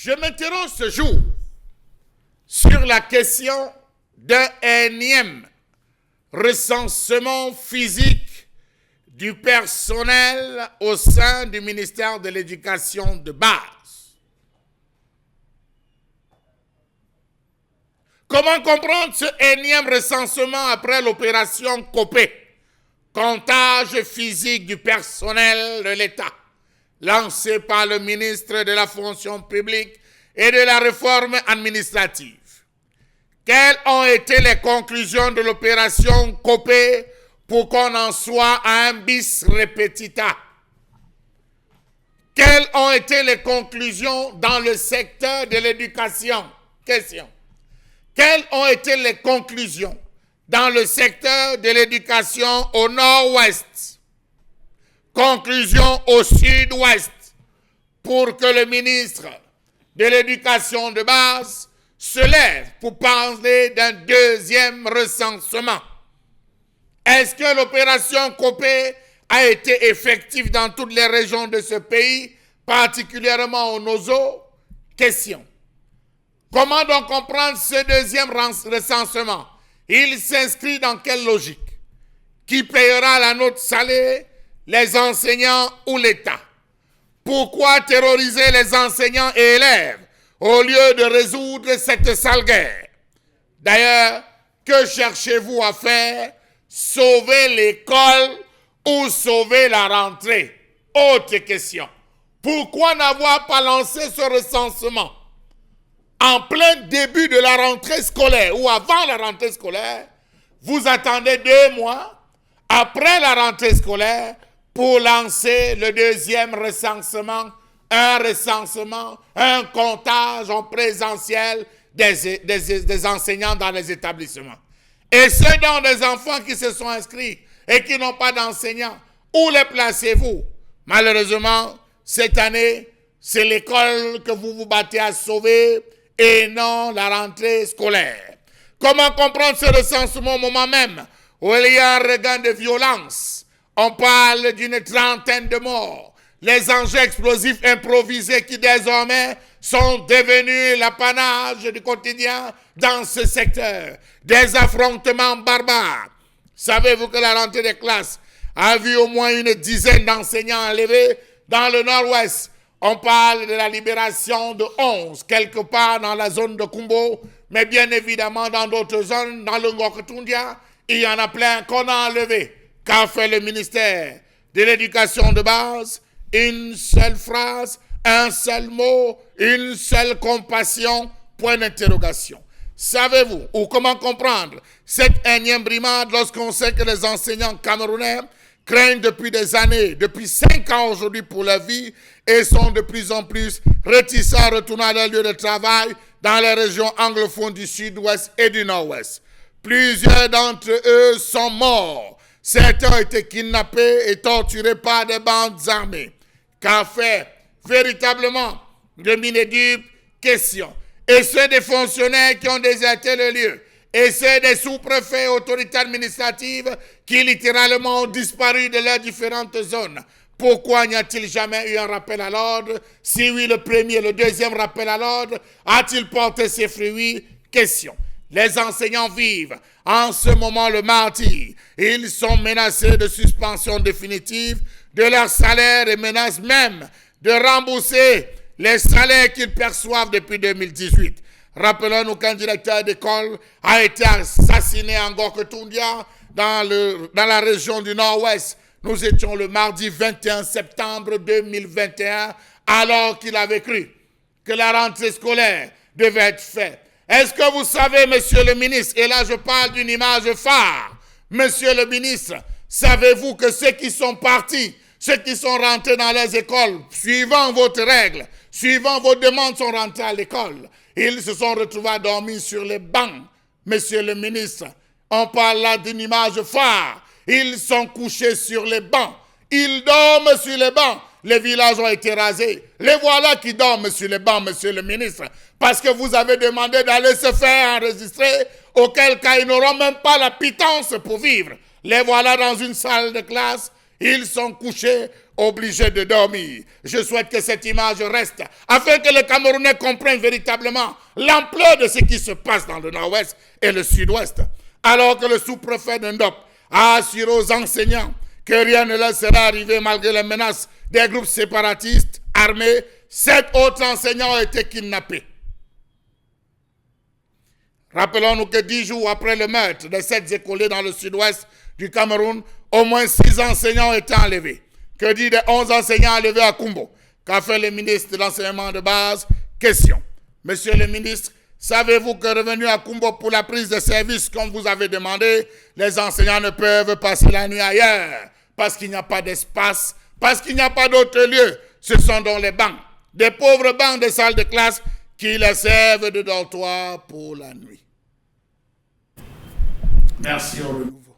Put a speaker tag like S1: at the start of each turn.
S1: Je m'interroge ce jour sur la question d'un énième recensement physique du personnel au sein du ministère de l'Éducation de base. Comment comprendre ce énième recensement après l'opération COPE, comptage physique du personnel de l'État, lancé par le ministre de la fonction publique et de la réforme administrative? Quelles ont été les conclusions de l'opération COPE pour qu'on en soit à un bis repetita? Quelles ont été les conclusions dans le secteur de l'éducation? Question. Quelles ont été les conclusions dans le secteur de l'éducation au nord-ouest? Conclusion au sud-ouest, pour que le ministre de l'Éducation de base se lève pour parler d'un deuxième recensement. Est-ce que l'opération COPE a été effective dans toutes les régions de ce pays, particulièrement au NOZO? Question. Comment donc comprendre ce deuxième recensement? Il s'inscrit dans quelle logique? Qui payera la note salée, les enseignants ou l'État? Pourquoi terroriser les enseignants et élèves au lieu de résoudre cette sale guerre? D'ailleurs, que cherchez-vous à faire? Sauver l'école ou sauver la rentrée? Autre question. Pourquoi n'avoir pas lancé ce recensement en plein début de la rentrée scolaire ou avant la rentrée scolaire? Vous attendez 2 mois après la rentrée scolaire pour lancer le deuxième recensement, un comptage en présentiel des enseignants dans les établissements. Et ceux dont des enfants qui se sont inscrits et qui n'ont pas d'enseignants, où les placez-vous? Malheureusement, cette année, c'est l'école que vous vous battez à sauver et non la rentrée scolaire. Comment comprendre ce recensement au moment même où il y a un regain de violence? On parle d'une 30aine de morts. Les engins explosifs improvisés qui désormais sont devenus l'apanage du quotidien dans ce secteur. Des affrontements barbares. Savez-vous que la rentrée des classes a vu au moins une dizaine d'enseignants enlevés dans le nord-ouest? On parle de la libération de 11, quelque part dans la zone de Kumbo, mais bien évidemment dans d'autres zones, dans le Ngokotundia, il y en a plein qu'on a enlevés. Qu'a fait le ministère de l'Éducation de base? Une seule phrase, un seul mot, une seule compassion, point d'interrogation. Savez-vous, ou comment comprendre cette énième brimade lorsqu'on sait que les enseignants camerounais craignent depuis des années, depuis 5 ans aujourd'hui pour leur vie, et sont de plus en plus réticents à retourner à leur lieu de travail dans les régions anglophones du sud-ouest et du nord-ouest? Plusieurs d'entre eux sont morts. Certains ont été kidnappés et torturés par des bandes armées. Qu'a fait véritablement le Mineduc? Question. Et ceux des fonctionnaires qui ont déserté le lieu, et ceux des sous-préfets et autorités administratives qui littéralement ont disparu de leurs différentes zones. Pourquoi n'y a-t-il jamais eu un rappel à l'ordre? Si oui, le premier, le deuxième rappel à l'ordre a-t-il porté ses fruits? Question. Les enseignants vivent en ce moment le martyre. Ils sont menacés de suspension définitive de leur salaire et menacent même de rembourser les salaires qu'ils perçoivent depuis 2018. Rappelons-nous qu'un directeur d'école a été assassiné en Ngokotundia, dans la région du Nord-Ouest. Nous étions le mardi 21 septembre 2021, alors qu'il avait cru que la rentrée scolaire devait être faite. Est-ce que vous savez, monsieur le ministre, et là je parle d'une image phare, monsieur le ministre, savez-vous que ceux qui sont partis, ceux qui sont rentrés dans les écoles, suivant votre règle, suivant vos demandes, sont rentrés à l'école, ils se sont retrouvés à dormir sur les bancs, monsieur le ministre. On parle là d'une image phare. Ils sont couchés sur les bancs. Ils dorment sur les bancs. Les villages ont été rasés. Les voilà qui dorment sur les bancs, monsieur le ministre. Parce que vous avez demandé d'aller se faire enregistrer, auquel cas ils n'auront même pas la pitance pour vivre. Les voilà dans une salle de classe. Ils sont couchés obligés de dormir. Je souhaite que cette image reste afin que les Camerounais comprennent véritablement l'ampleur de ce qui se passe dans le nord-ouest et le sud-ouest. Alors que le sous-préfet de Ndop a assuré aux enseignants que rien ne leur sera arrivé malgré les menaces des groupes séparatistes armés, 7 autres enseignants ont été kidnappés. Rappelons-nous que 10 jours après le meurtre de 7 écoliers dans le sud-ouest du Cameroun, au moins 6 enseignants ont été enlevés. Que dit des 11 enseignants enlevés à Kumbo? Qu'a fait le ministre de l'enseignement de base? Question. Monsieur le ministre, savez-vous que revenu à Kumbo pour la prise de service comme vous avez demandé, les enseignants ne peuvent passer la nuit ailleurs parce qu'il n'y a pas d'espace, parce qu'il n'y a pas d'autre lieu. Ce sont donc les bancs, des pauvres bancs de salles de classe qui les servent de dortoir pour la nuit. Merci au renouveau.